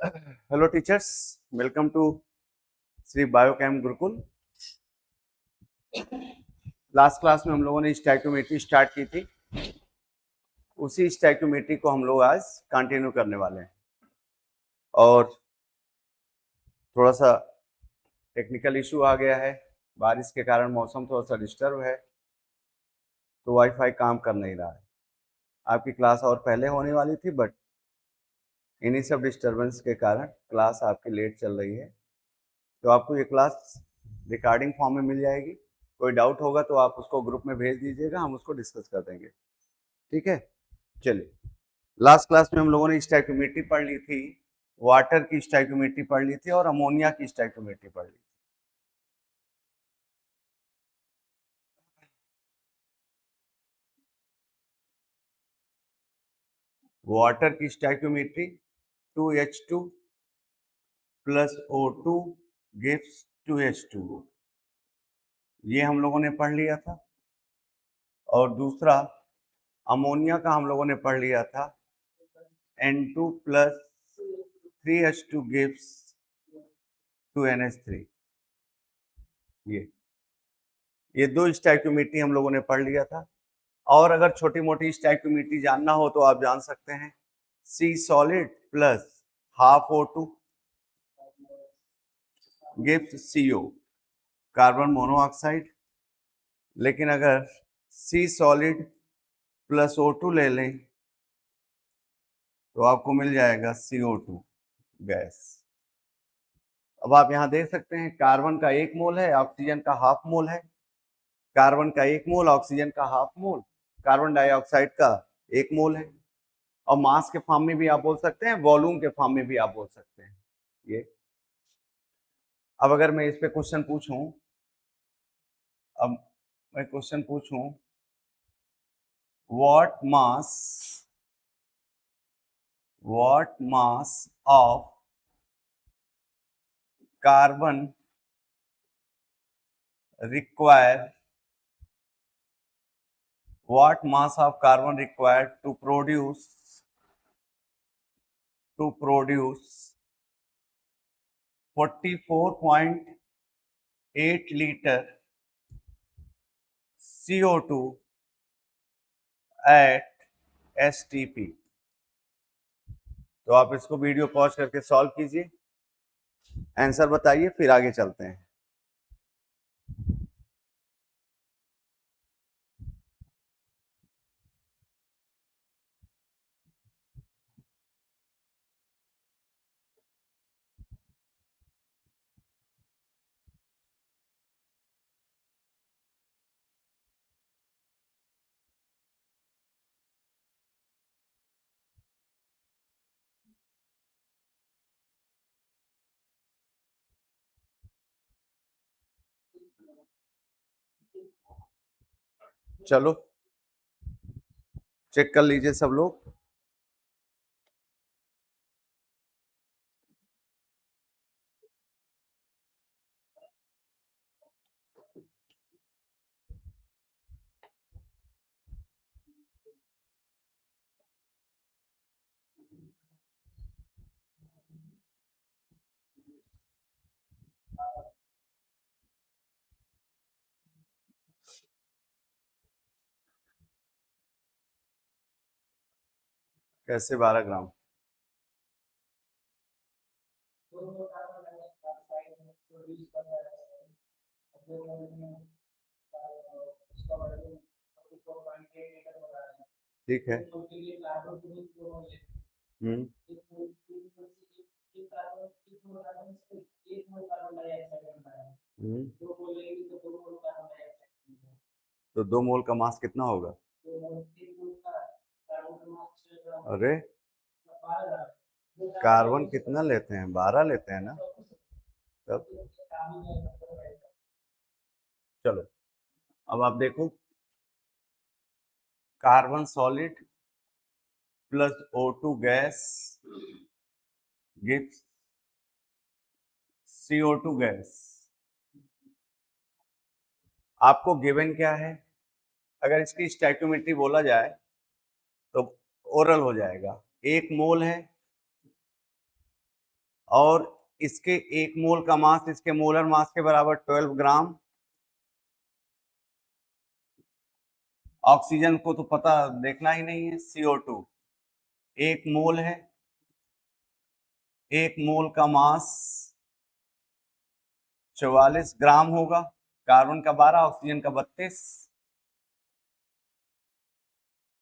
Hello teachers, welcome to Shri Biochem Gurukul. Last class में हम लोगों ने स्टैक्योमेट्री स्टार्ट की थी। उसी स्टैक्योमेट्री को हम लोग आज कंटिन्यू करने वाले हैं। और थोड़ा सा टेक्निकल इशू आ गया है, बारिश के कारण मौसम थोड़ा सा डिस्टर्ब है, तो वाईफाई काम कर नहीं रहा है। आपकी क्लास और पहले होने वाली थी, बट इन्हीं सब डिस्टर्बेंस के कारण क्लास आपकी लेट चल रही है। तो आपको ये क्लास रिकॉर्डिंग फॉर्म में मिल जाएगी। कोई डाउट होगा तो आप उसको ग्रुप में भेज दीजिएगा, हम उसको डिस्कस कर देंगे। ठीक है, चलिए। लास्ट क्लास में हम लोगों ने स्टोइकियोमेट्री पढ़ ली थी, वाटर की स्टोइकियोमेट्री पढ़ ली थी और अमोनिया की स्टोइकियोमेट्री पढ़ ली थी। वाटर की stoichiometry 2H2 plus O2 gives 2H2, ये हम लोगों ने पढ़ लिया था। और दूसरा अमोनिया का हम लोगों ने पढ़ लिया था, N2 plus 3H2 gives 2NH3। ये दो स्टोइकियोमेट्री हम लोगों ने पढ़ लिया था। और अगर छोटी मोटी स्टोइकियोमेट्री जानना हो तो आप जान सकते हैं, C solid plus half O2 gives CO, carbon monoxide. लेकिन अगर सी सॉलिड प्लस O2 ले लें तो आपको मिल जाएगा CO2 गैस। अब आप यहां देख सकते हैं, कार्बन का 1 मोल है, ऑक्सीजन का हाफ मोल है। कार्बन का 1 मोल, ऑक्सीजन का हाफ मोल, कार्बन डाइऑक्साइड का 1 मोल है। और मास के फॉर्म में भी आप बोल सकते हैं, वॉल्यूम के फॉर्म में भी आप बोल सकते हैं ये। अब अगर मैं इस पे क्वेश्चन पूछूं, अब मैं क्वेश्चन पूछूं, what mass of carbon require what mass of carbon required to produce 44.8 liter CO2 at STP। तो आप इसको वीडियो पॉज करके सॉल्व कीजिए, आंसर बताइए, फिर आगे चलते हैं। चलो चेक कर लीजिए सब लोग। कैसे 12 ग्राम? ठीक है। हम्म। हम्म। तो 2 मोल का मास कितना होगा? अरे, कार्बन कितना लेते हैं? 12 लेते हैं ना? तब चलो, अब आप देखो, carbon solid plus O2 gas gives CO2 gas. आपको गिवन क्या है? अगर इसकी स्टोइकियोमेट्री बोला जाए तो ओरल हो जाएगा। 1 मोल है और इसके 1 मोल का मास इसके मोलर मास के बराबर 12 ग्राम। ऑक्सीजन को तो पता देखना ही नहीं है, CO2 1 मोल है, 1 मोल का मास 44 ग्राम होगा, कार्बन का 12, ऑक्सीजन का 32,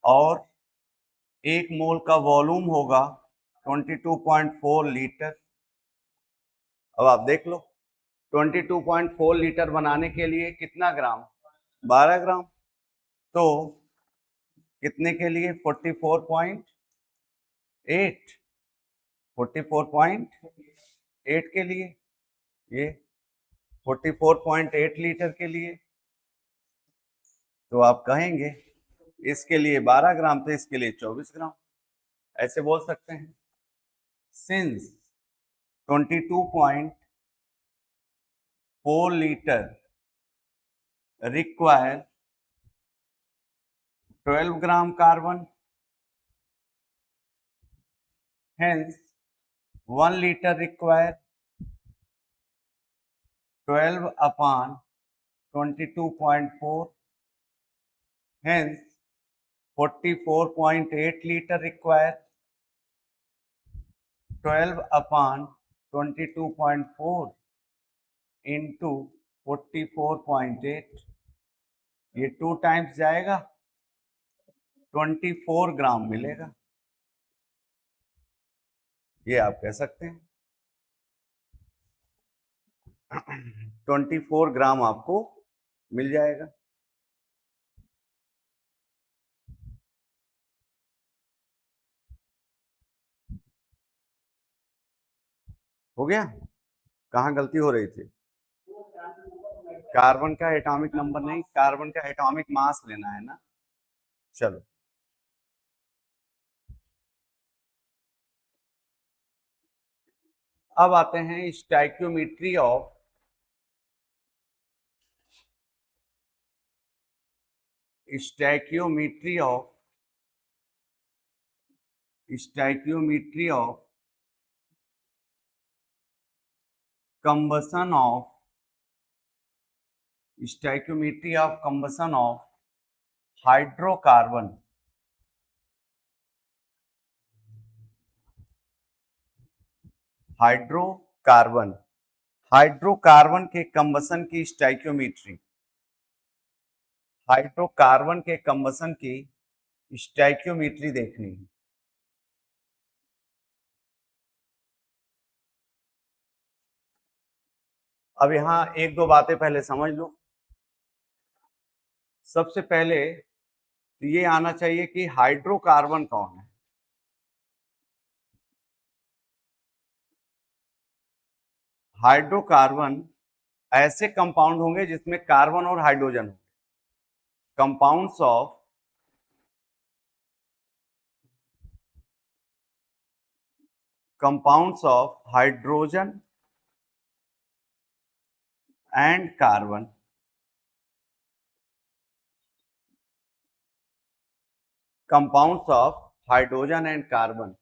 और 1 मोल का वॉल्यूम होगा 22.4 लीटर। अब आप देख लो 22.4 लीटर बनाने के लिए कितना ग्राम, 12 ग्राम, तो कितने के लिए 44.8 के लिए, ये 44.8 लीटर के लिए, तो आप कहेंगे इसके लिए 12 ग्राम तो इसके लिए 24 ग्राम, ऐसे बोल सकते हैं। Since 22.4 litre require 12 gram carbon, hence 1 liter require 12 upon 22.4, hence 44.8 liter require 12 upon 22.4 into 44.8, ये 2 टाइम्स जाएगा 24 ग्राम मिलेगा, ये आप कह सकते हैं 24 ग्राम आपको मिल जाएगा। हो गया? कहाँ गलती हो रही थी? कार्बन का एटॉमिक नंबर नहीं, कार्बन का एटॉमिक मास लेना है ना। चलो अब आते हैं stoichiometry of stoichiometry of stoichiometry of combustion of stoichiometry of combustion of hydrocarbon. Hydrocarbon hydrocarbon के कंबसन की स्टोइकियोमेट्री, हाइड्रोकार्बन के कंबसन की स्टोइकियोमेट्री देखनी है। अब यहां एक दो बातें पहले समझ लो। सबसे पहले तो ये आना चाहिए कि हाइड्रोकार्बन कौन है। हाइड्रोकार्बन ऐसे कंपाउंड होंगे जिसमें कार्बन और हाइड्रोजन हो। Compounds of hydrogen and carbon, compounds of hydrogen and carbon,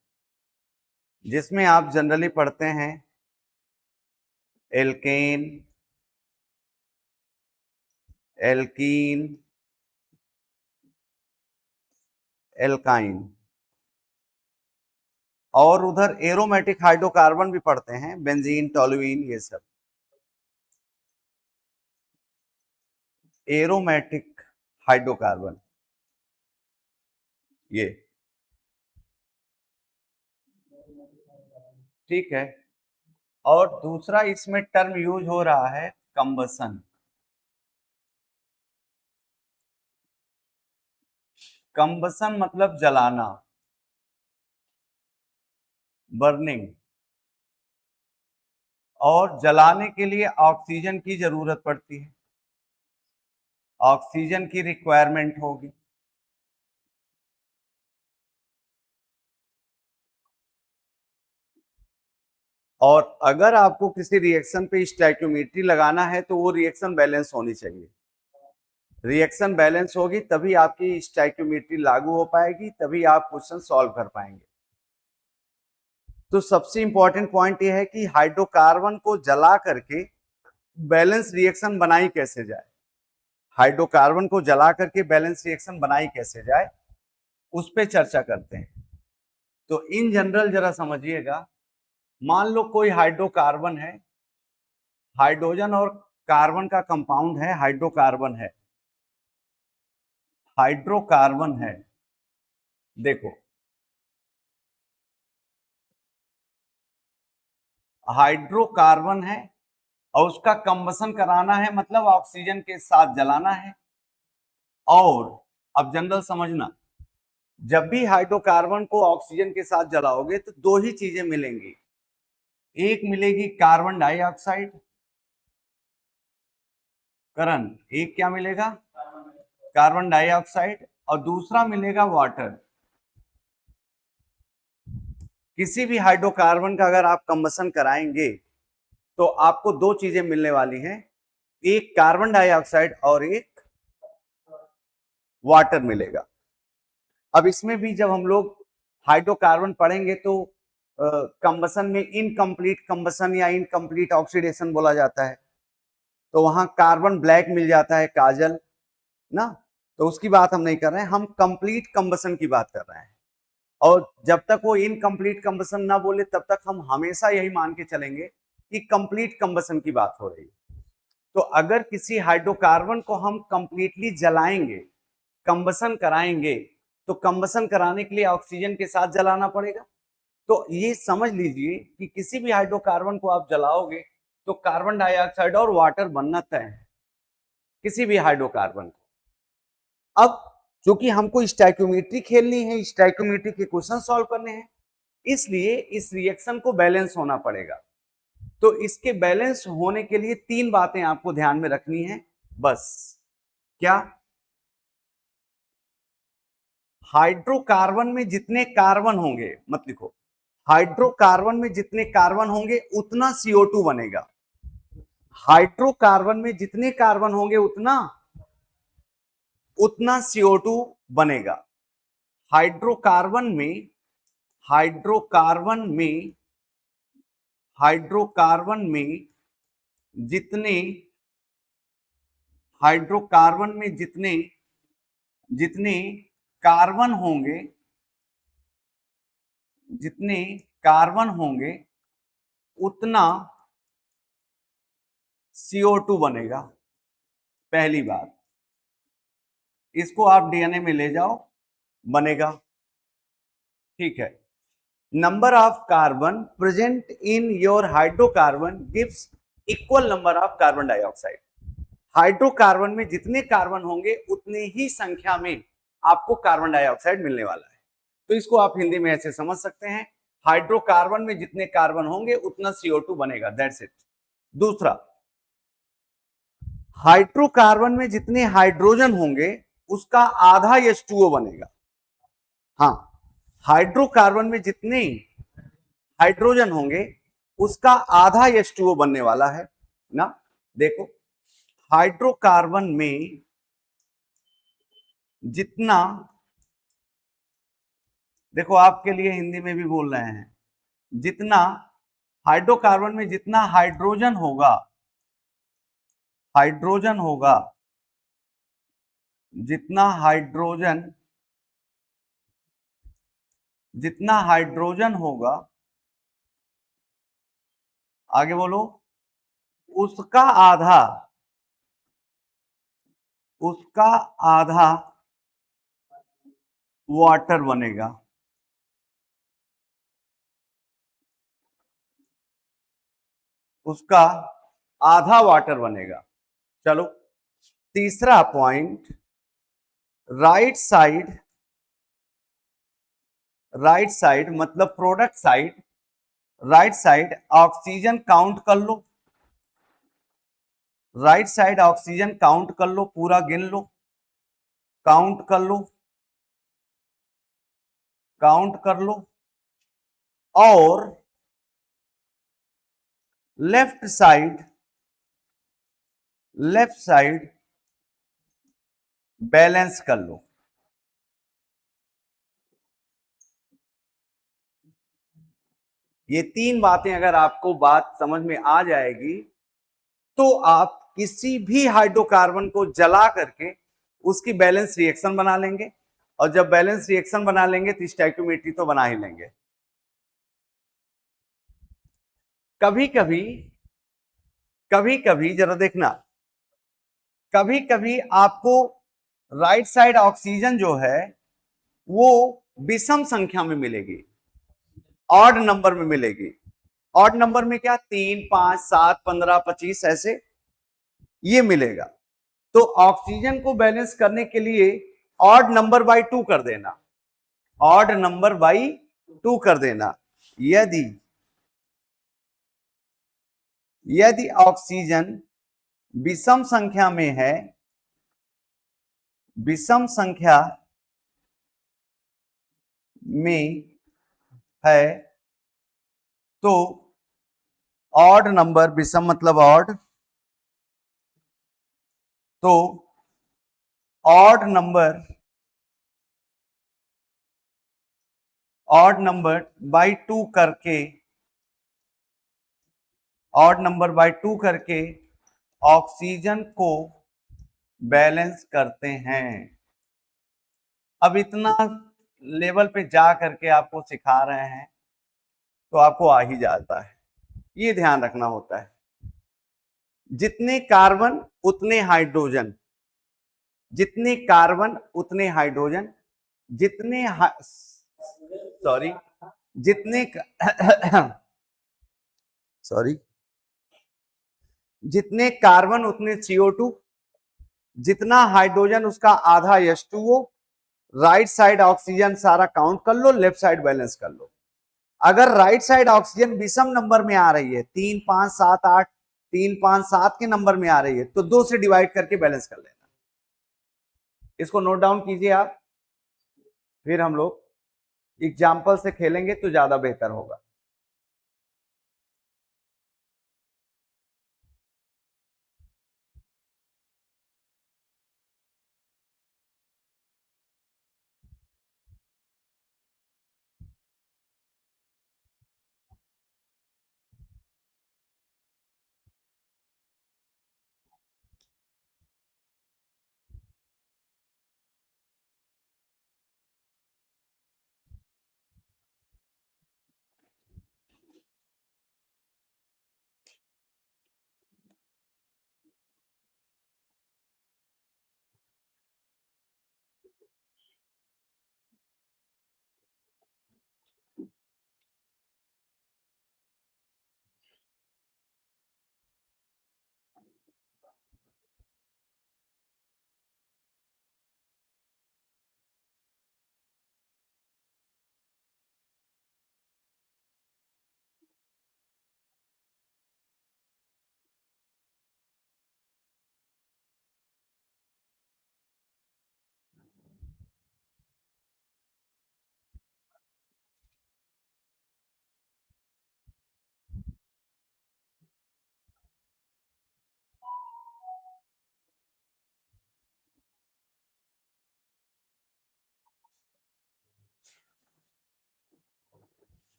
जिसमें आप जनरली पढ़ते हैं एल्केन, एल्कीन, एल्काइन, और उधर एरोमेटिक हाइड्रोकार्बन भी पढ़ते हैं, बेंजीन, टोलुइन, ये सब एरोमेटिक हाइड्रोकार्बन, ये ठीक है। और दूसरा इसमें टर्म यूज हो रहा है कंबसन। कंबसन मतलब जलाना, बर्निंग, और जलाने के लिए ऑक्सीजन की जरूरत पड़ती है, ऑक्सीजन की रिक्वायरमेंट होगी। और अगर आपको किसी रिएक्शन पे स्टोइकियोमेट्री लगाना है तो वो रिएक्शन बैलेंस होनी चाहिए। रिएक्शन बैलेंस होगी तभी आपकी स्टोइकियोमेट्री लागू हो पाएगी, तभी आप क्वेश्चन सॉल्व कर पाएंगे। तो सबसे इंपॉर्टेंट पॉइंट ये है कि हाइड्रोकार्बन को जला करके बैलेंस रिएक्शन बनाई कैसे जाए, हाइड्रोकार्बन को जला करके बैलेंस रिएक्शन बनाई कैसे जाए, उस पे चर्चा करते हैं। तो इन जनरल जरा समझिएगा, मान लो कोई हाइड्रोकार्बन है, हाइड्रोजन और कार्बन का कंपाउंड है, हाइड्रोकार्बन है, हाइड्रोकार्बन है, देखो हाइड्रोकार्बन है और उसका कंबसन कराना है, मतलब ऑक्सीजन के साथ जलाना है। और अब जनरल समझना, जब भी हाइड्रोकार्बन को ऑक्सीजन के साथ जलाओगे तो दो ही चीजें मिलेंगी, एक मिलेगी कार्बन डाइऑक्साइड, करण एक क्या मिलेगा, कार्बन डाइऑक्साइड, और दूसरा मिलेगा वाटर। किसी भी हाइड्रोकार्बन का अगर आप कंबसन कराएंगे तो आपको दो चीजें मिलने वाली हैं, एक कार्बन डाइऑक्साइड और एक वाटर मिलेगा। अब इसमें भी जब हम लोग हाइड्रोकार्बन पढ़ेंगे तो कंबसन में इनकम्प्लीट कंबसन या इनकम्प्लीट ऑक्सीडेशन बोला जाता है, तो वहां कार्बन ब्लैक मिल जाता है, काजल ना, तो उसकी बात हम नहीं कर रहे हैं, हम कंप्लीट कंबसन की बात कर रहे हैं। और जब तक वो इनकम्प्लीट कंबसन ना बोले तब तक हम हमेशा यही मान के चलेंगे कि कंप्लीट कंबसन की बात हो रही है। तो अगर किसी हाइड्रोकार्बन को हम कंप्लीटली जलाएंगे, कंबसन कराएंगे, तो कंबसन कराने के लिए ऑक्सीजन के साथ जलाना पड़ेगा। तो ये समझ लीजिए कि किसी भी हाइड्रोकार्बन को आप जलाओगे तो कार्बन डाइऑक्साइड और वाटर बनना तय है किसी भी हाइड्रोकार्बन को। अब चूंकि हमको स्टोइकियोमेट्री खेलनी है, स्टोइकियोमेट्री के क्वेश्चन सॉल्व करने हैं, इसलिए इस रिएक्शन को बैलेंस होना पड़ेगा। तो इसके बैलेंस होने के लिए तीन बातें आपको ध्यान में रखनी है बस। क्या? हाइड्रोकार्बन में जितने कार्बन होंगे, मत लिखो, हाइड्रोकार्बन में जितने कार्बन होंगे उतना CO2 बनेगा। हाइड्रोकार्बन में जितने कार्बन होंगे उतना CO2 बनेगा। हाइड्रोकार्बन में हाइड्रोकार्बन में हाइड्रोकार्बन में जितने हाइड्रोकार्बन में जितने जितने कार्बन होंगे, जितने कार्बन होंगे उतना CO2 बनेगा। पहली बात, इसको आप डीएनए में ले जाओ, बनेगा, ठीक है। Number of carbon present in your hydrocarbon gives equal number of carbon dioxide. Hydrocarbon में जितने कार्बन होंगे उतने ही संख्या में आपको कार्बन डाइऑक्साइड मिलने वाला है। तो इसको आप हिंदी में ऐसे समझ सकते हैं, हाइड्रोकार्बन में जितने कार्बन होंगे उतना CO2 बनेगा, दैट्स इट। दूसरा, हाइड्रोकार्बन में जितने हाइड्रोजन होंगे उसका आधा H2O बनेगा। हाँ, हाइड्रोकार्बन में जितने हाइड्रोजन होंगे उसका आधा H2O बनने वाला है ना। देखो, हाइड्रोकार्बन में जितना, देखो आपके लिए हिंदी में भी बोल रहे हैं, जितना हाइड्रोकार्बन में जितना हाइड्रोजन होगा, हाइड्रोजन होगा, जितना हाइड्रोजन जितना हाइड्रोजन होगा, आगे बोलो, उसका आधा उसका आधा वाटर बनेगा। उसका आधा वाटर बनेगा। चलो, तीसरा point, right side, right side मतलब product side, right side oxygen count कर लो, राइट साइड ऑक्सीजन काउंट कर लो, पूरा गिन लो, काउंट कर लो, काउंट कर लो, और left side, left side balance कर लो। ये तीन बातें अगर आपको बात समझ में आ जाएगी तो आप किसी भी हाइड्रोकार्बन को जला करके उसकी बैलेंस रिएक्शन बना लेंगे, और जब बैलेंस रिएक्शन बना लेंगे तो स्टोइकियोमेट्री तो बना ही लेंगे। कभी कभी जरा देखना, कभी कभी आपको राइट साइड ऑक्सीजन जो है वो विषम संख्या में मिलेगी, ऑड नंबर में मिलेगी। ऑड नंबर में क्या, 3, 5, 7, 15, 25 ऐसे ये मिलेगा। तो ऑक्सीजन को बैलेंस करने के लिए ऑड नंबर बाई 2 कर देना, ऑड नंबर बाई 2 कर देना। यदि ऑक्सीजन विषम संख्या में है, विषम संख्या में है तो ऑड नंबर, विषम मतलब ऑड, तो ऑड नंबर बाई 2 करके, ऑड नंबर बाई 2 करके ऑक्सीजन को बैलेंस करते हैं। अब इतना लेवल पे जा करके आपको सिखा रहे हैं तो आपको आ ही जाता है, ये ध्यान रखना होता है। जितने कार्बन उतने हाइड्रोजन, जितने कार्बन उतने हाइड्रोजन, जितने सॉरी जितने सॉरी जितने कार्बन उतने CO2, जितना हाइड्रोजन उसका आधा H2O। राइट साइड ऑक्सीजन सारा काउंट कर लो, लेफ्ट साइड बैलेंस कर लो। अगर राइट साइड ऑक्सीजन विषम नंबर में आ रही है, 3, 5, 7, 8, 3, 5, 7 के नंबर में आ रही है तो 2 से डिवाइड करके बैलेंस कर लेना। इसको नोट डाउन कीजिए आप, फिर हम लोग एग्जाम्पल से खेलेंगे तो ज्यादा बेहतर होगा।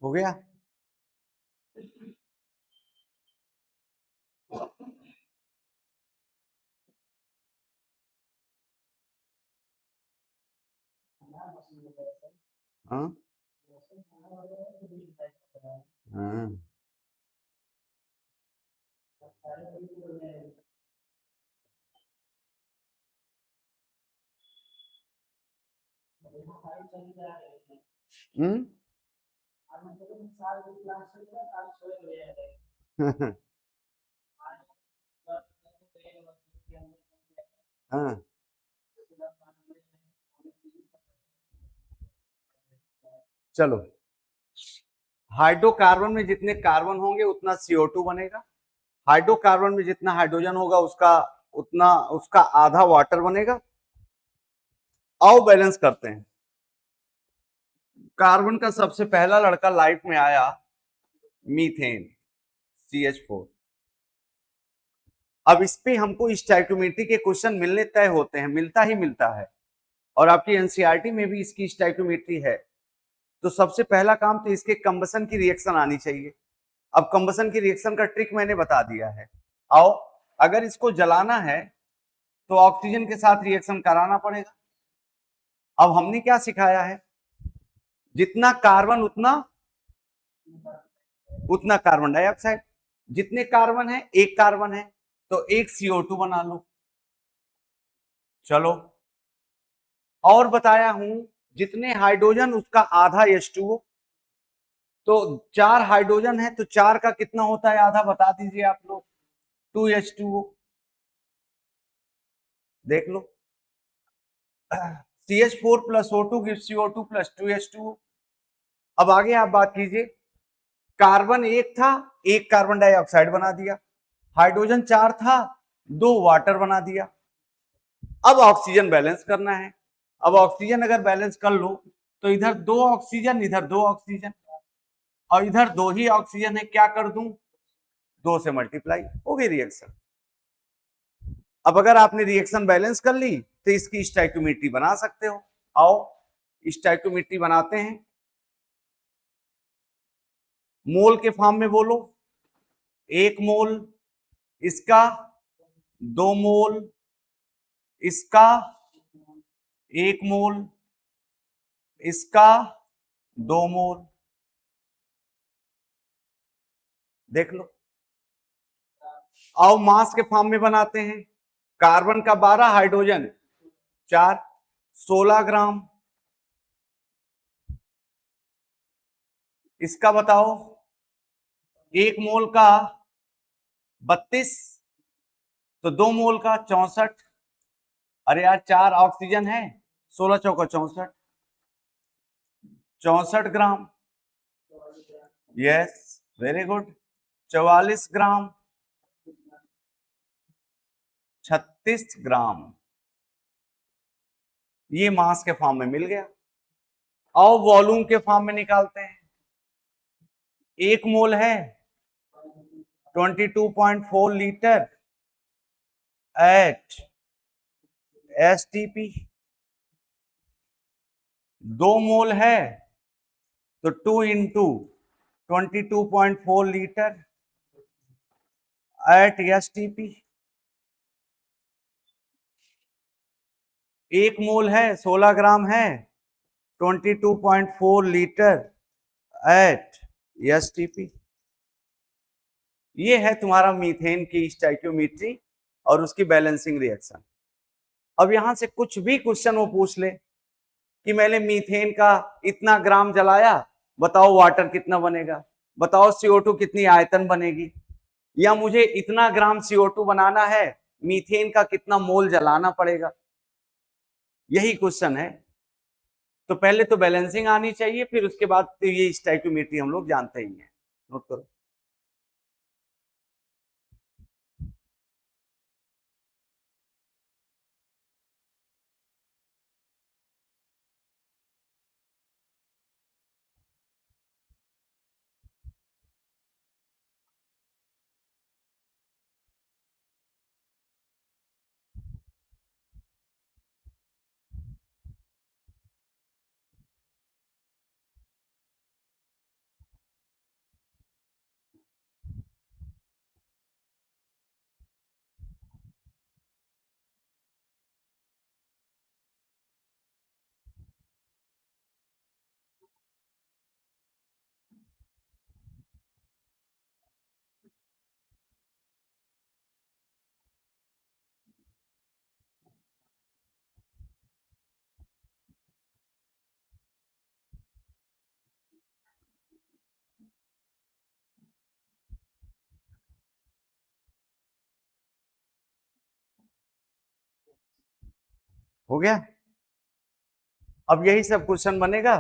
हो गया? हाँ हाँ हम्म हाँ चलो, हाइड्रोकार्बन में जितने कार्बन होंगे उतना CO2 बनेगा, हाइड्रोकार्बन में जितना हाइड्रोजन होगा उसका उतना, उसका आधा वाटर बनेगा। आओ बैलेंस करते हैं। कार्बन का सबसे पहला लड़का लाइफ में आया मीथेन CH4। अब इस पे हमको स्टोइकियोमेट्री के क्वेश्चन मिलने तय होते हैं, मिलता है और आपकी एनसीईआरटी में भी इसकी स्टोइकियोमेट्री है। तो सबसे पहला काम तो इसके कंबसन की रिएक्शन आनी चाहिए। अब कंबसन की रिएक्शन का ट्रिक मैंने बता दिया है। आओ, अगर इसको जलाना है तो ऑक्सीजन के साथ रिएक्शन कराना पड़ेगा। अब हमने क्या सिखाया है, जितना कार्बन उतना कार्बन डाइऑक्साइड, जितने कार्बन है एक कार्बन है तो एक CO2 बना लो। चलो, और बताया हूं जितने हाइड्रोजन उसका आधा H2O, तो 4 हाइड्रोजन है तो 4 का कितना होता है आधा, बता दीजिए आप लोग। 2H2O। देख लो, CH4 plus O2 gives CO2 plus 2H2O। अब आगे आप बात कीजिए, कार्बन एक था, एक कार्बन डाइऑक्साइड बना दिया, हाइड्रोजन 4 था, 2 वाटर बना दिया। अब ऑक्सीजन बैलेंस करना है। अब ऑक्सीजन अगर बैलेंस कर लो तो इधर 2 ऑक्सीजन, इधर 2 ऑक्सीजन, और इधर 2 ही ऑक्सीजन है, क्या कर दूं, 2 से मल्टीप्लाई हो गई रिएक्शन। अब अगर आपने रिएक्शन बैलेंस कर ली तो इसकी स्टोइकियोमेट्री बना सकते हो। आओ स्टोइकियोमेट्री बनाते हैं। मोल के फॉर्म में बोलो, 1 मोल इसका, 2 मोल इसका, 1 मोल इसका, 2 मोल। देख लो। आओ मास के फॉर्म में बनाते हैं। कार्बन का 12, हाइड्रोजन 4, 16 ग्राम। इसका बताओ, 1 मोल का 32, तो 2 मोल का 64। अरे यार 4 ऑक्सीजन है, 16 चौका 64, 64 gram. Yes, very good. 44 gram, 36 gram. ये मास के फॉर्म में मिल गया। आओ वॉल्यूम के फॉर्म में निकालते हैं। 1 मोल है 22.4 लीटर एट STP। 2 मोल है तो 2 इंटू 22.4 लीटर एट STP। 1 मोल है 16 ग्राम है 22.4 लीटर एट STP। ये है तुम्हारा मीथेन की स्टोइकियोमेट्री और उसकी बैलेंसिंग रिएक्शन। अब यहां से कुछ भी क्वेश्चन वो पूछ ले कि मैंने मीथेन का इतना ग्राम जलाया, बताओ वाटर कितना बनेगा, बताओ CO2 कितनी आयतन बनेगी, या मुझे इतना ग्राम CO2 बनाना है, मीथेन का कितना मोल जलाना पड़ेगा, यही क्वेश्चन है। तो पहले तो बैलेंसिंग आनी चाहिए, फिर उसके बाद तो ये स्टोइकियोमेट्री हम लोग जानते ही हैं। नोट करो। हो गया। अब यही सब क्वेश्चन बनेगा,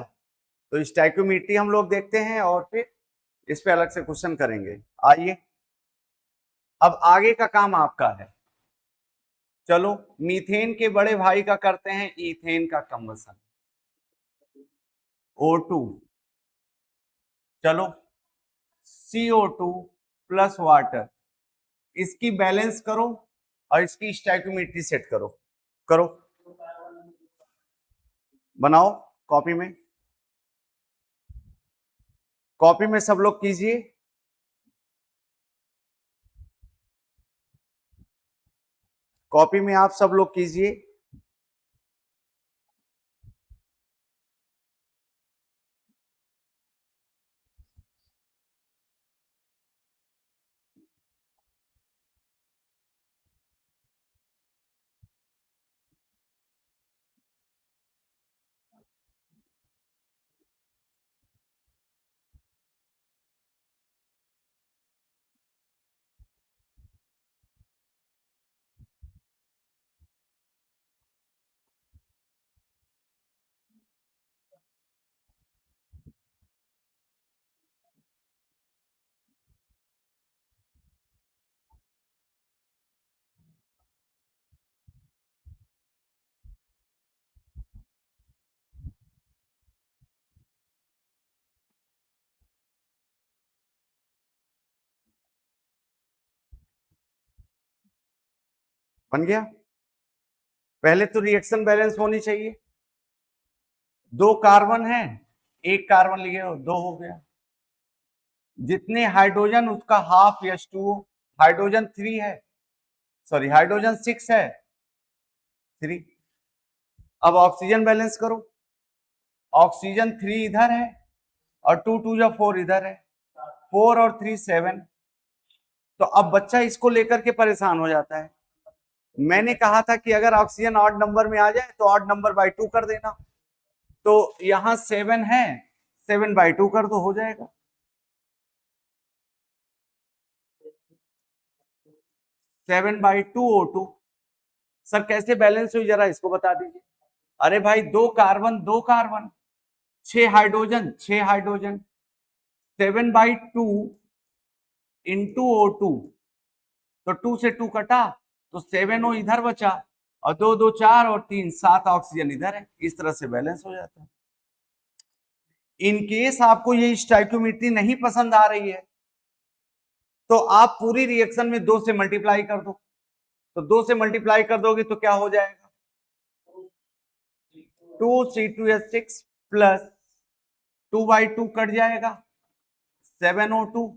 तो स्टोइकियोमेट्री हम लोग देखते हैं और फिर इस पे अलग से क्वेश्चन करेंगे। आइए, अब आगे का काम आपका है। चलो, मीथेन के बड़े भाई का करते हैं इथेन का कंबसन। O2, चलो CO2 प्लस वाटर, इसकी बैलेंस करो और इसकी स्टोइकियोमेट्री सेट करो। करो, बनाओ कॉपी में, कॉपी में सब लोग कीजिए। कॉपी में आप सब लोग कीजिए। बन गया? पहले तो रिएक्शन बैलेंस होनी चाहिए। दो कार्बन है, एक कार्बन लिए हो, दो हो गया। जितने हाइड्रोजन उसका हाफ H2O, हाइड्रोजन 3 है, सॉरी हाइड्रोजन 6 है, 3। अब ऑक्सीजन बैलेंस करो, ऑक्सीजन 3 इधर है और 2 2 या 4 इधर है, 4 और 3 7। तो अब बच्चा इसको लेकर के परेशान हो जाता है। मैंने कहा था कि अगर ऑक्सीजन ऑड नंबर में आ जाए तो ऑड नंबर बाई 2 कर देना। तो यहां 7 है, 7 बाई 2 कर दो, हो जाएगा। 7 बाई 2 O2। सर कैसे बैलेंस हुई, जरा इसको बता दीजिए। अरे भाई, दो कार्बन, दो carbon, 6 hydrogen, 6 hydrogen, 7 by 2 into O2, तो 2 से 2 कटा तो 7O इधर बचा, और 2 2 4 और 3 7 ऑक्सीजन इधर है। इस तरह से बैलेंस हो जाता है। इन केस आपको ये स्टोइकियोमेट्री नहीं पसंद आ रही है तो आप पूरी रिएक्शन में 2 से मल्टीप्लाई कर दो। तो 2 से मल्टीप्लाई कर दोगे तो क्या हो जाएगा, 2C2H6 प्लस 2/2 कट जाएगा, 7O2,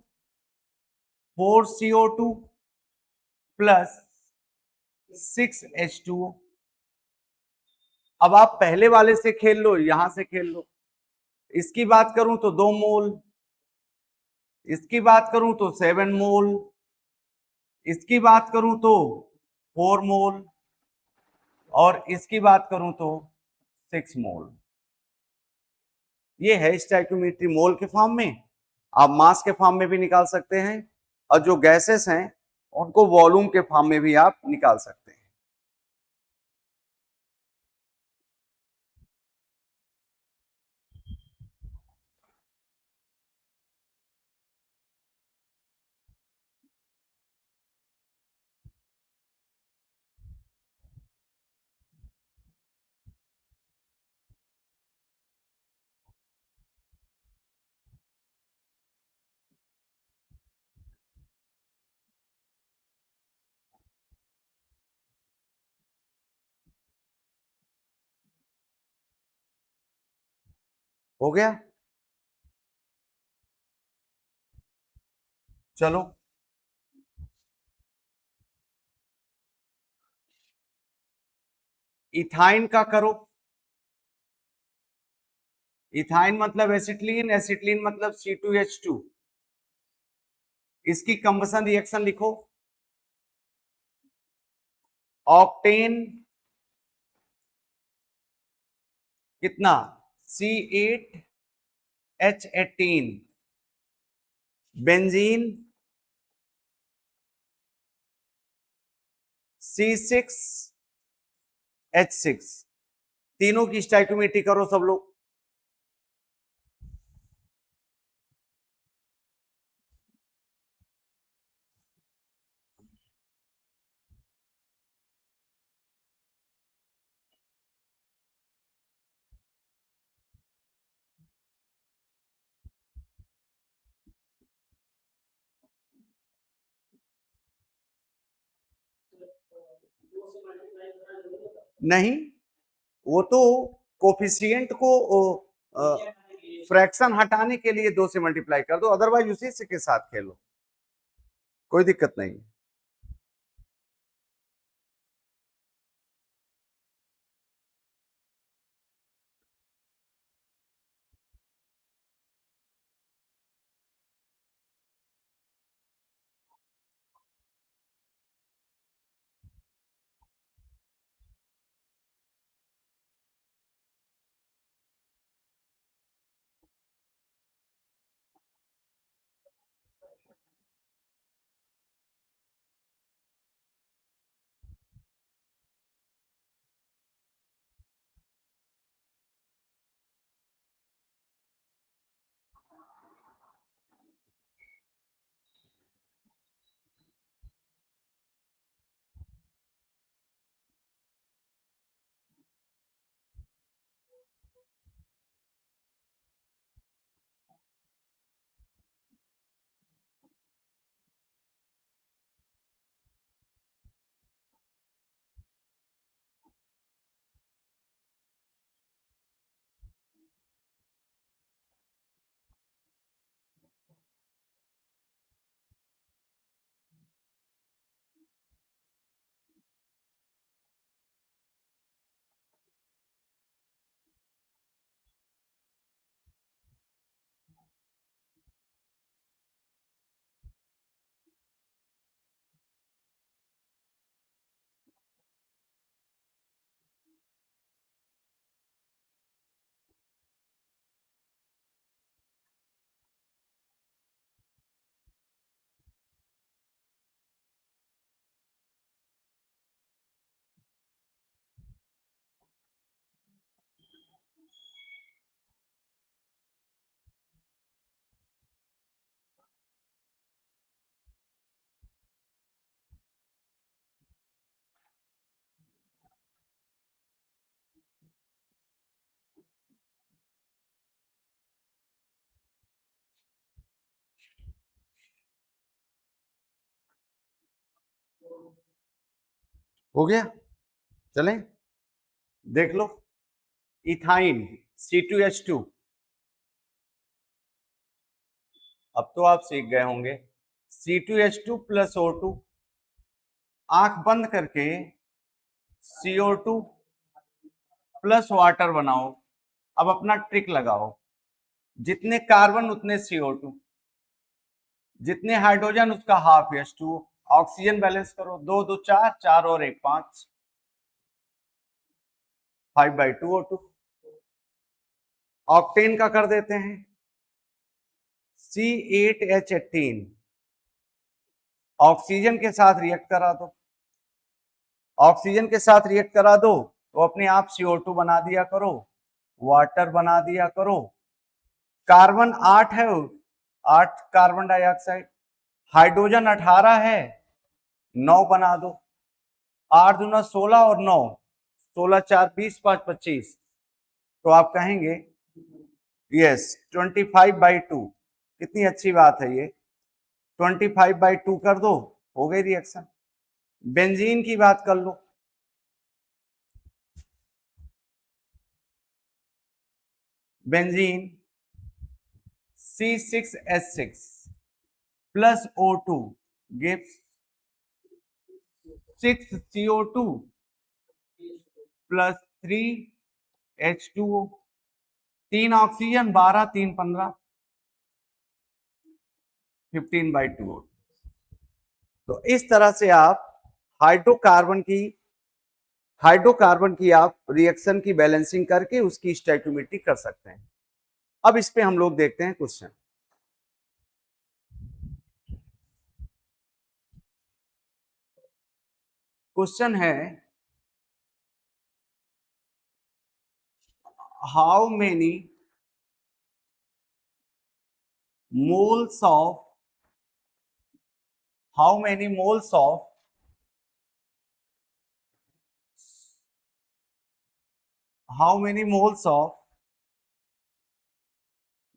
4CO2 प्लस 6H2O। अब आप पहले वाले से खेल लो, यहां से खेल लो। इसकी बात करूं तो 2 मोल, इसकी बात करूं तो 7 मोल, इसकी बात करूं तो 4 मोल, और इसकी बात करूं तो 6 मोल। ये है स्टोइकियोमेट्री मोल के फॉर्म में। आप मास के फॉर्म में भी निकाल सकते हैं, और जो गैसेस हैं उनको वॉल्यूम के फॉर्म में भी आप निकाल सकते हैं। हो गया? चलो इथाइन का करो। इथाइन मतलब एसिटिलीन, एसिटिलीन मतलब C2H2। इसकी कंबसन रिएक्शन लिखो, ऑक्टेन कितना, C8H18, बेंजीन C6H6। तीनों की स्टोइकियोमेट्री करो सब लोग। नहीं, वो तो कोफिशिएंट को फ्रैक्शन हटाने के लिए 2 से मल्टीप्लाई कर दो, अदरवाइज उसी से के साथ खेलो, कोई दिक्कत नहीं। हो गया, चलें, देख लो। इथाइन C2H2, अब तो आप सीख गए होंगे। C2H2 प्लस O2, आंख बंद करके CO2 प्लस वाटर बनाओ। अब अपना ट्रिक लगाओ, जितने कार्बन उतने CO2, जितने हाइड्रोजन उसका हाफ H2O। ऑक्सीजन बैलेंस करो, 2 2 4, 4 और 1 5, 5/2 O2। ऑक्टेन का कर देते हैं, C8H18, ऑक्सीजन के साथ रिएक्ट करा दो, ऑक्सीजन के साथ रिएक्ट करा दो तो अपने आप CO2 बना दिया करो, वाटर बना दिया करो। कार्बन 8 है, 8 कार्बन डाइऑक्साइड, हाइड्रोजन 18 है, 9 बना दो। 8 दूना 16 और 9, 16 4 20 5 25, तो आप कहेंगे यस 25/2। कितनी अच्छी बात है ये, 25/2 कर दो, हो गई रिएक्शन। बेंजीन की बात कर लो, benzene C6H6 plus O2 gives 6CO2 plus 3H2O, 3 oxygen 12 3 15, 15/2। तो इस तरह से आप हाइड्रोकार्बन की आप रिएक्शन की बैलेंसिंग करके उसकी स्टोइकियोमेट्री कर सकते हैं। अब इस पे हम लोग देखते हैं क्वेश्चन। क्वेश्चन है, how many moles of how many moles of how many moles of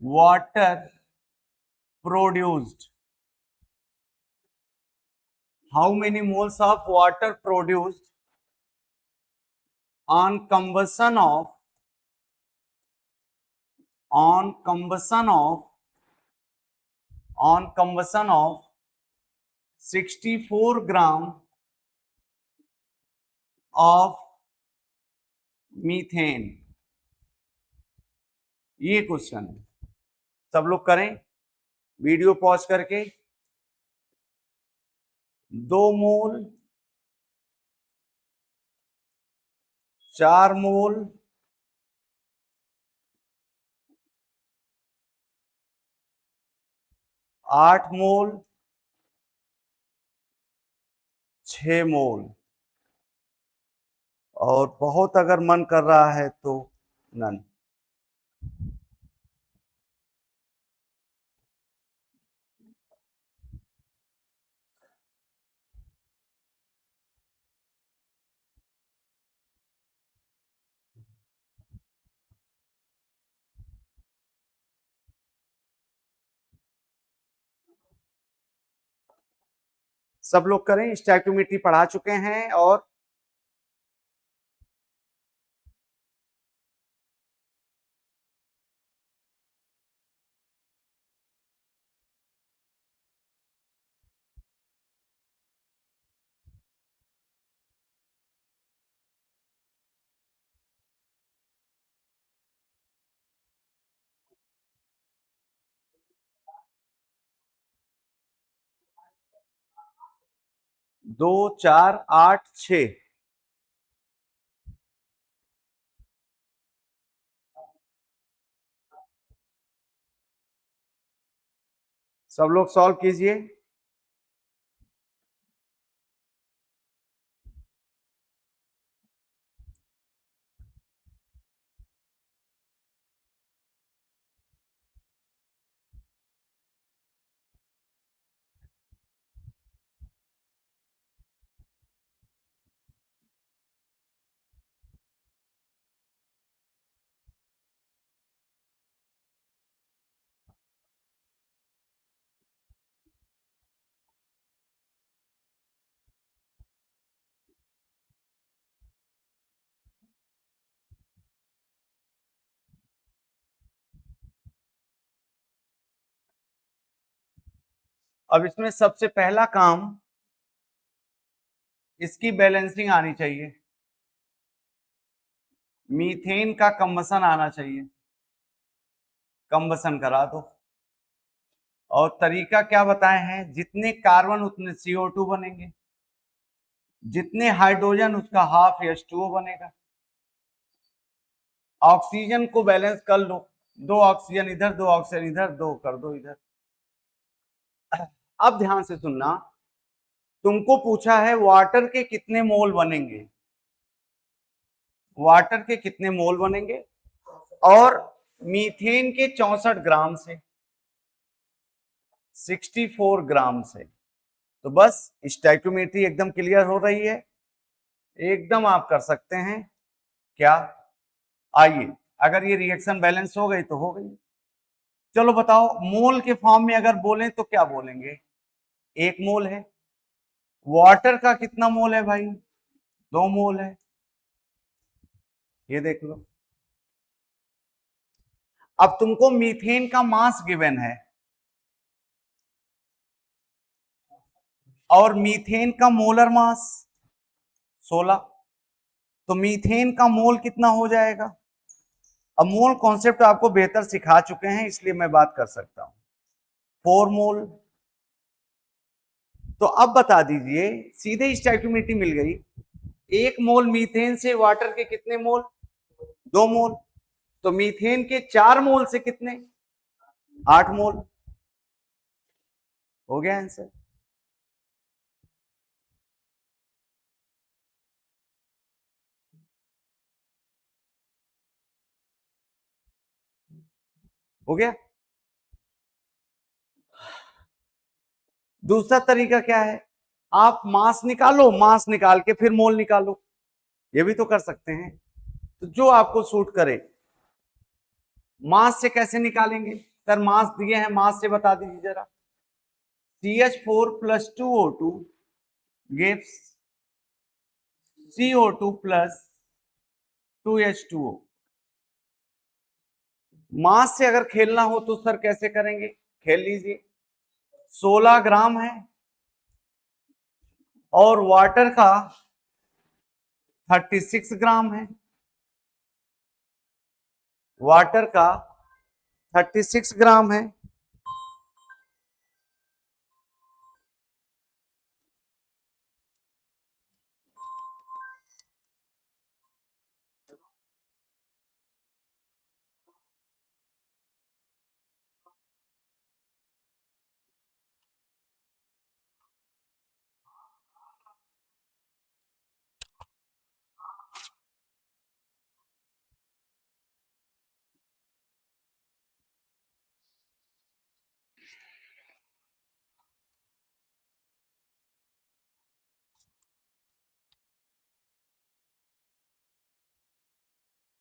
water produced, how many moles of water produced on combustion of on combustion of 64 gram of methane. ये question है, सब लोग करें video pause करके। 2 मोल, 4 मोल, 8 मोल, 6 मोल, और बहुत अगर मन कर रहा है तो नन। सब लोग करें, स्टोइकियोमेट्री पढ़ा चुके हैं। और दो, 4, 8, 6। सब लोग सॉल्व कीजिए। अब इसमें सबसे पहला काम, इसकी बैलेंसिंग आनी चाहिए। मीथेन का कम्बसन आना चाहिए, कम्बसन करा दो। और तरीका क्या बताए हैं, जितने कार्बन उतने CO2 बनेंगे, जितने हाइड्रोजन उसका हाफ H2O बनेगा। ऑक्सीजन को बैलेंस कर लो, 2 ऑक्सीजन इधर, 2 ऑक्सीजन इधर, 2 कर दो इधर। अब ध्यान से सुनना, तुमको पूछा है वाटर के कितने मोल बनेंगे, वाटर के कितने मोल बनेंगे, और मीथेन के 64 ग्राम से, 64 ग्राम से। तो बस स्टोइकियोमेट्री एकदम क्लियर हो रही है, एकदम आप कर सकते हैं। क्या, आइए, अगर ये रिएक्शन बैलेंस हो गई तो हो गई। चलो बताओ, मोल के फॉर्म में अगर बोलें तो क्या बोलेंगे? 1 मोल है। वाटर का कितना मोल है भाई? 2 मोल है। ये देख लो। अब तुमको मीथेन का मास गिवन है और मीथेन का मोलर मास 16। तो मीथेन का मोल कितना हो जाएगा? अब मोल कॉन्सेप्ट आपको बेहतर सिखा चुके हैं, इसलिए मैं बात कर सकता हूं। 4 मोल। तो अब बता दीजिए, सीधे स्टोइकियोमेट्री मिल गई। 1 मोल मीथेन से वाटर के कितने मोल? 2 मोल। तो मीथेन के 4 मोल से कितने? 8 मोल। हो गया आंसर। हो गया। दूसरा तरीका क्या है, आप मास निकालो, मास निकाल के फिर मोल निकालो, ये भी तो कर सकते हैं। तो जो आपको सूट करे। मास से कैसे निकालेंगे सर? मास दिए हैं, मास से बता दीजिए जरा। CH4 + 2O2 gives CO2 + 2H2O। मास से अगर खेलना हो तो सर कैसे करेंगे? खेल लीजिए। 16 ग्राम है और वाटर का 36 ग्राम है। वाटर का 36 ग्राम है।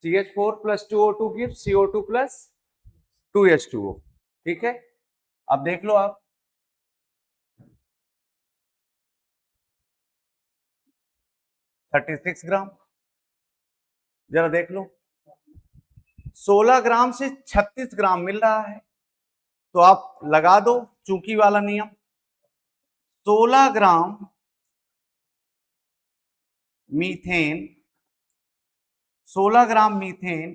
CH4 plus 2O2 gives CO2 plus 2H2O। ठीक है, अब देख लो आप। 36 ग्राम, जरा देख लो। 16 ग्राम से 36 ग्राम मिल रहा है, तो आप लगा दो चूंकि वाला नियम। 16 ग्राम मीथेन, 16 ग्राम मीथेन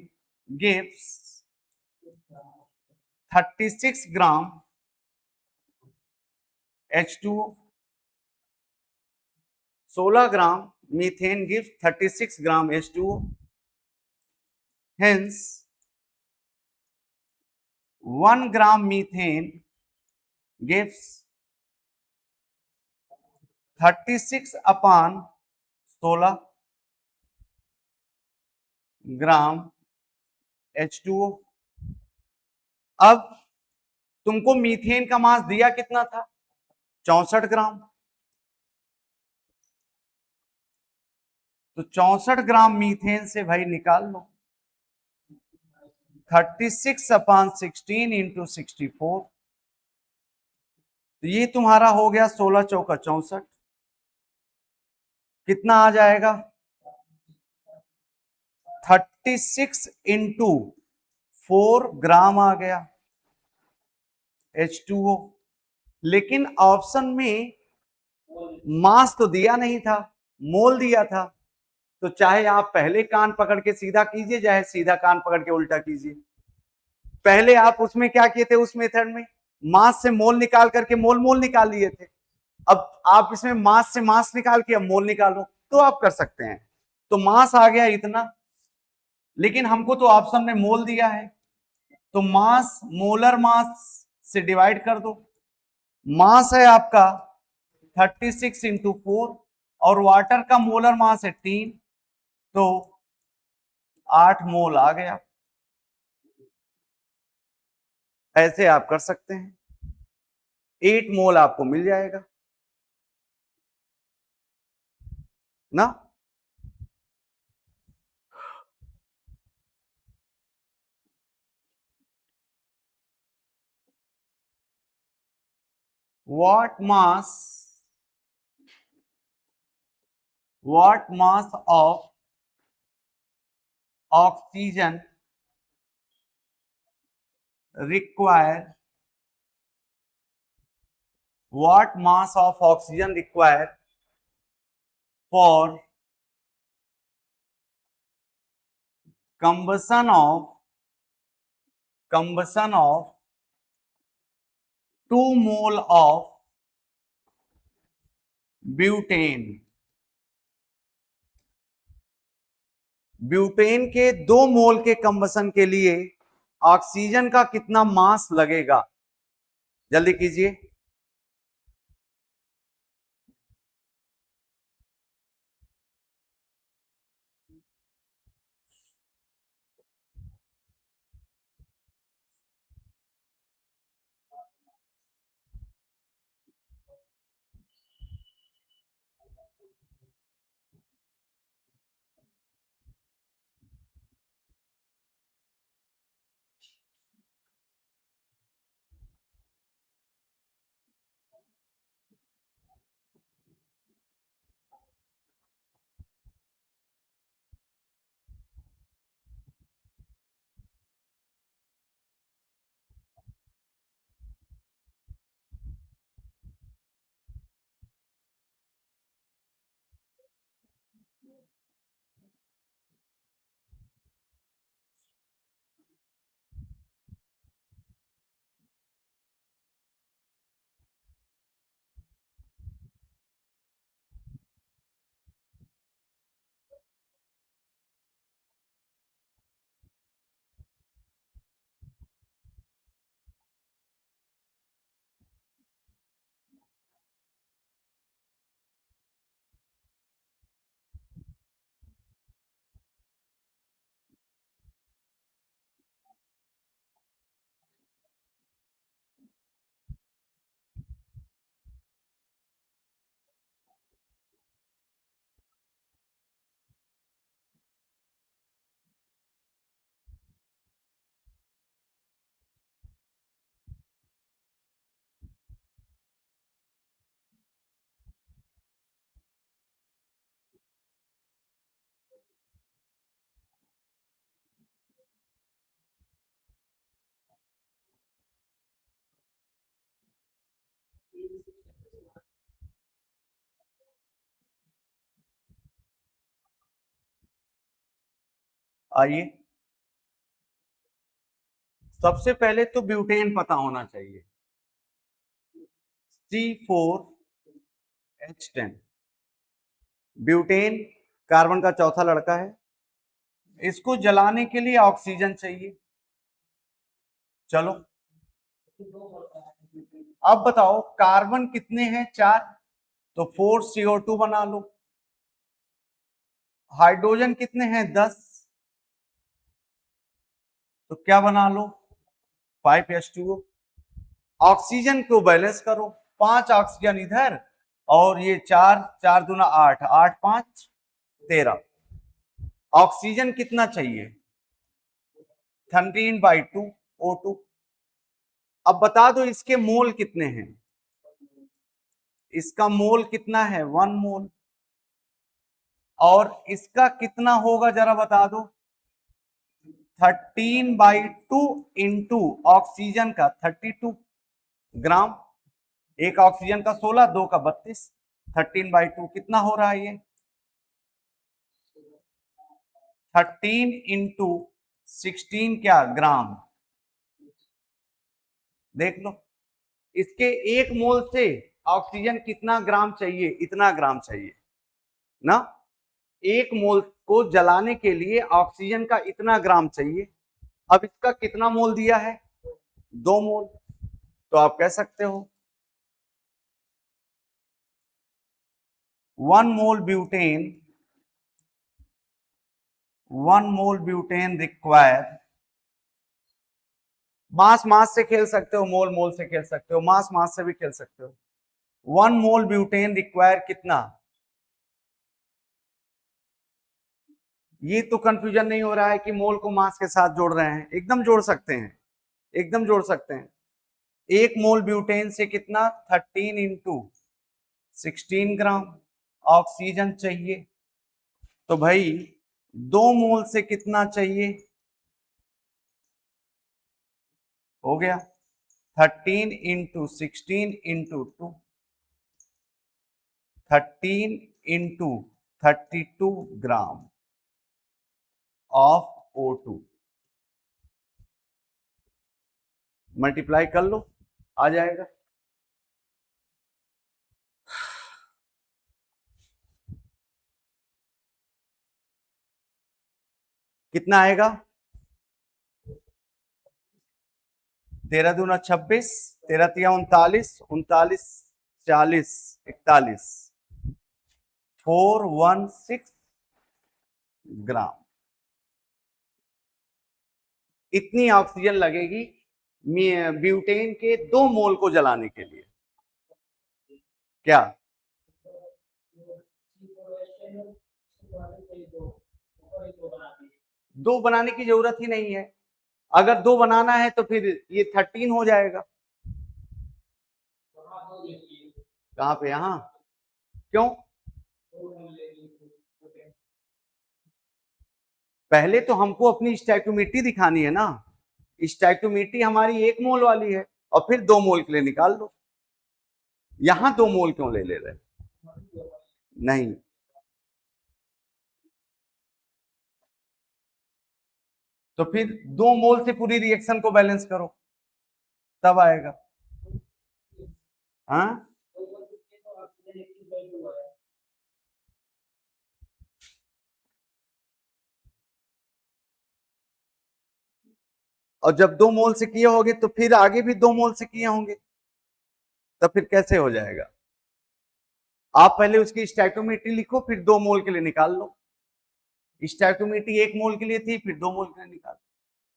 गिव्स 36 ग्राम H2O। 16 ग्राम मीथेन गिव्स 36 ग्राम H2O। Hence 1 gram methane gives 36 upon 16 ग्राम H2O। अब तुमको मीथेन का मास दिया कितना था? 64 ग्राम। तो 64 ग्राम मीथेन से भाई निकाल लो 36 अपॉन 16 इंटू 64। तो ये तुम्हारा हो गया 16 चौका 64। कितना आ जाएगा? 36 इंटू 4 ग्राम आ गया H2O। लेकिन ऑप्शन में मास तो दिया नहीं था, मोल दिया था। तो चाहे आप पहले कान पकड़ के सीधा कीजिए, चाहे सीधा कान पकड़ के उल्टा कीजिए। पहले आप उसमें क्या किए थे? उस मेथड में मास से मोल निकाल करके मोल मोल निकाल लिए थे। अब आप इसमें मास से मास निकाल के अब मोल निकालो तो आप कर सकते हैं। तो मास आ गया इतना, लेकिन हमको तो ऑप्शन में मोल दिया है, तो मास मोलर मास से डिवाइड कर दो। मास है आपका 36 इंटू 4 और वाटर का मोलर मास है 3, तो 8 मोल आ गया। ऐसे आप कर सकते हैं, 8 मोल आपको मिल जाएगा ना। what mass of oxygen require for combustion of 2 mole of butane. Butane के 2 मोल के कंबसन के लिए ऑक्सीजन का कितना मास लगेगा? जल्दी कीजिए। आइए, सबसे पहले तो ब्यूटेन पता होना चाहिए, C4H10। ब्यूटेन कार्बन का चौथा लड़का है, इसको जलाने के लिए ऑक्सीजन चाहिए। चलो अब बताओ कार्बन कितने हैं? 4, तो 4CO2 बना लो। हाइड्रोजन कितने हैं? 10, तो क्या बना लो? 5H2O। ऑक्सीजन को बैलेंस करो, 5 ऑक्सीजन इधर और ये 4, 4 दूना 8, 8 5 13। ऑक्सीजन कितना चाहिए? 13/2 O2। अब बता दो इसके मोल कितने हैं? इसका मोल कितना है? 1 मोल। और इसका कितना होगा जरा बता दो? 13/2 इंटू ऑक्सीजन का 32 ग्राम। एक ऑक्सीजन का 16, 2 का 32, 13/2 कितना हो रहा है? ये 13 इंटू 16 क्या ग्राम? देख लो, इसके एक मोल से ऑक्सीजन कितना ग्राम चाहिए? इतना ग्राम चाहिए ना। एक मोल को जलाने के लिए ऑक्सीजन का इतना ग्राम चाहिए। अब इसका कितना मोल दिया है? 2 मोल। तो आप कह सकते हो 1 मोल ब्यूटेन, 1 मोल ब्यूटेन रिक्वायर, मास मास से खेल सकते हो, मोल मोल से खेल सकते हो, मास मास से भी खेल सकते हो। 1 मोल ब्यूटेन रिक्वायर कितना? ये तो कंफ्यूजन नहीं हो रहा है कि मोल को मास के साथ जोड़ रहे हैं? एकदम जोड़ सकते हैं, एकदम जोड़ सकते हैं। 1 मोल ब्यूटेन से कितना? 13 इंटू 16 ग्राम ऑक्सीजन चाहिए। तो भाई 2 मोल से कितना चाहिए? हो गया 13 into 16 into 2, 13 into 32 gram of O2। Multiply कर लो, आ जाएगा। कितना आएगा? 13 दूना 26, 13 तिया 39, 39 40 41, 416 ग्राम। इतनी ऑक्सीजन लगेगी ब्यूटेन के 2 मोल को जलाने के लिए। क्या? दो बनाने की जरूरत ही नहीं है। अगर 2 बनाना है तो फिर ये 13 हो जाएगा। कहां पे? यहां क्यों? पहले तो हमको अपनी स्टैक्योमेट्री दिखानी है ना। स्टैक्योमेट्री हमारी 1 मोल वाली है और फिर 2 मोल के लिए निकाल दो। यहां 2 मोल क्यों ले रहे? नहीं, तो फिर 2 मोल से पूरी रिएक्शन को बैलेंस करो, तब आएगा। हाँ, और जब 2 मोल से किए होंगे तो फिर आगे भी 2 मोल से किए होंगे, तब फिर कैसे हो जाएगा? आप पहले उसकी स्टैक्योमेट्री लिखो, फिर 2 मोल के लिए निकाल लो। स्टैक्योमेट्री 1 मोल के लिए थी, फिर 2 मोल के लिए निकाल।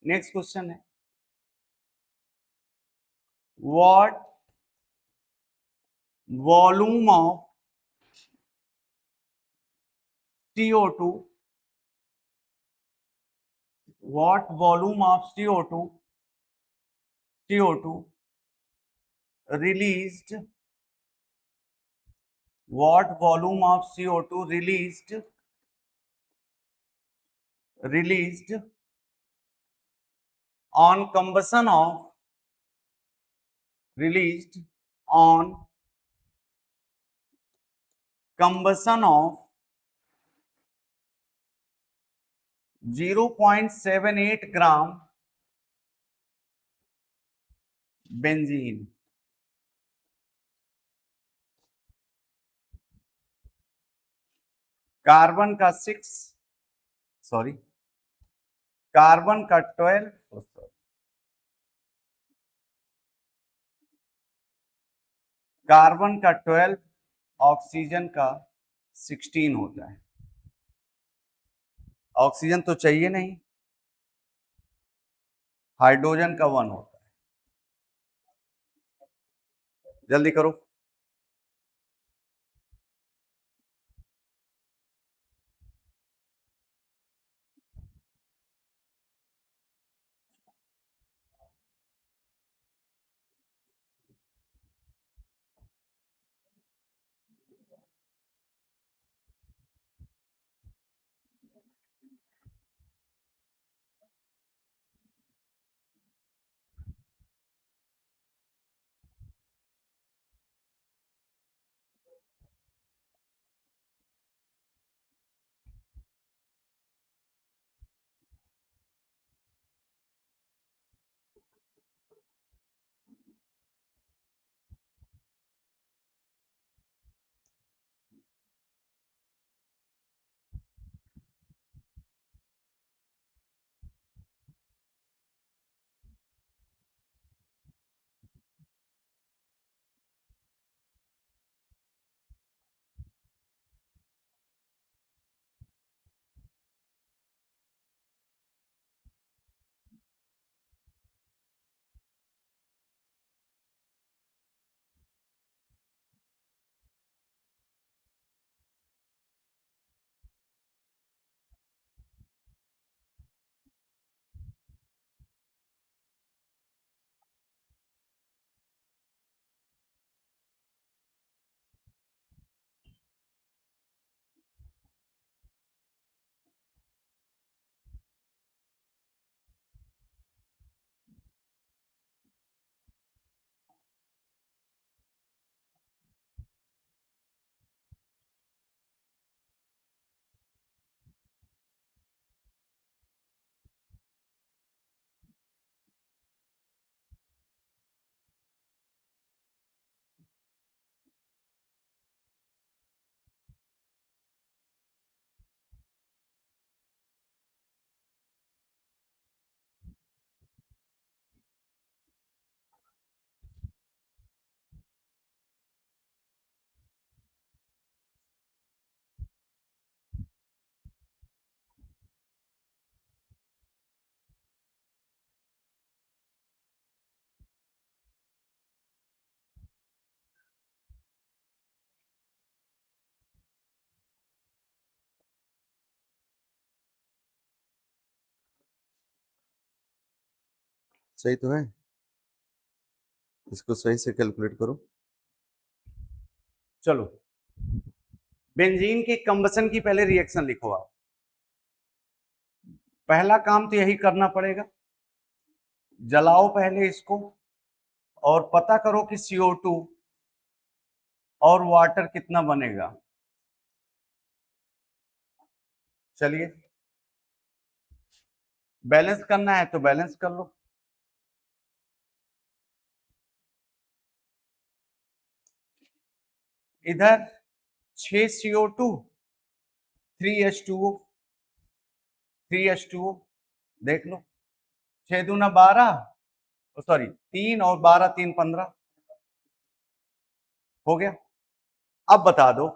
नेक्स्ट क्वेश्चन है, what volume of CO2, what volume of CO2 released, what volume of CO2 released on combustion of, released on combustion of 0.78 gram benzene. Carbon का 6, सॉरी कार्बन का 12, कार्बन का 12, ऑक्सीजन का 16 होता है। ऑक्सीजन तो चाहिए नहीं, हाइड्रोजन का 1 होता है। जल्दी करो। सही तो है, इसको सही से कैलकुलेट करो। चलो, बेंजीन के कंबसन की पहले रिएक्शन लिखो आप। पहला काम तो यही करना पड़ेगा, जलाओ पहले इसको और पता करो कि CO2 और वाटर कितना बनेगा। चलिए, बैलेंस करना है तो बैलेंस कर लो। इधर 6 CO2, 3H2O, 3H2O, देख लो, 6 दूना 12, सॉरी 3 और 12 3 15 हो गया। अब बता दो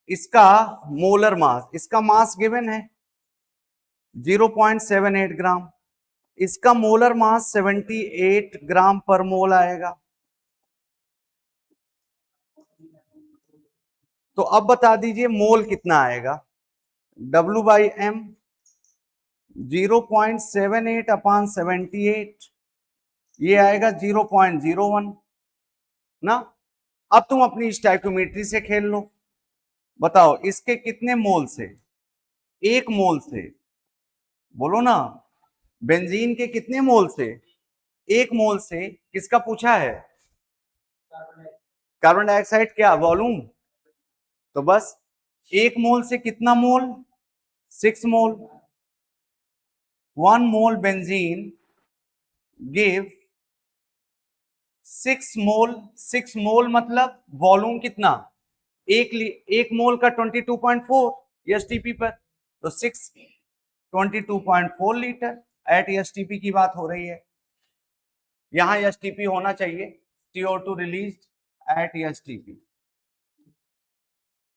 इसका मोलर मास, इसका मास गिवन है 0.78 ग्राम, इसका मोलर मास 78 ग्राम पर मोल आएगा। तो अब बता दीजिए मोल कितना आएगा। W/M 0.78 अपान 78, ये आएगा 0.01 ना। अब तुम अपनी स्टोइकियोमेट्री से खेल लो, बताओ इसके कितने मोल से, एक मोल से, बोलो ना, बेंजीन के कितने मोल से, एक मोल से। किसका पूछा है, कार्बन डाइऑक्साइड, क्या वॉल्यूम, तो बस एक मोल से कितना मोल, 6 मोल। 1 मोल बेंजीन गिव 6 मोल मतलब वॉल्यूम कितना, एक मोल का 22.4 एसटीपी पर, तो 22.4 लीटर एट एसटीपी की बात हो रही है। यहां एसटीपी होना चाहिए, CO2 रिलीज्ड एट एसटीपी।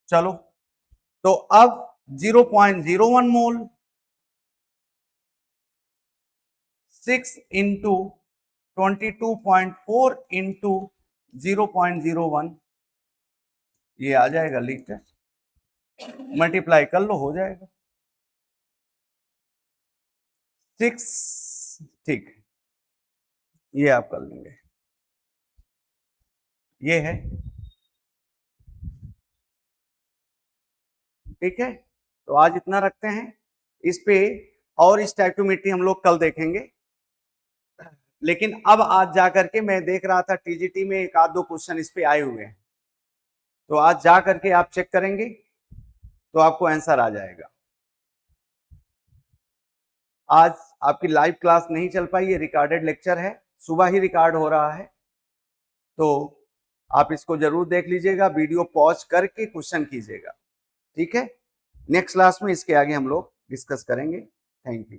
चलो तो अब 0.01 मोल 6 इंटू 22.4 इंटू 0.01, ये आ जाएगा लीटर, मल्टीप्लाई कर लो हो जाएगा 6, ठीक है, ये आप कर लेंगे, ये है, ठीक है। तो आज इतना रखते हैं इस पे, और स्टोइकियोमेट्री हम लोग कल देखेंगे। लेकिन अब आज जाकर के मैं देख रहा था टीजीटी में एक आध दो क्वेश्चन इस पे आए हुए हैं, तो आज जा करके आप चेक करेंगे तो आपको आंसर आ जाएगा। आज आपकी लाइव क्लास नहीं चल पाई, ये रिकॉर्डेड लेक्चर है, सुबह ही रिकॉर्ड हो रहा है, तो आप इसको जरूर देख लीजिएगा, वीडियो पॉज करके क्वेश्चन कीजिएगा, ठीक है। नेक्स्ट क्लास में इसके आगे हम लोग डिस्कस करेंगे। Thank you.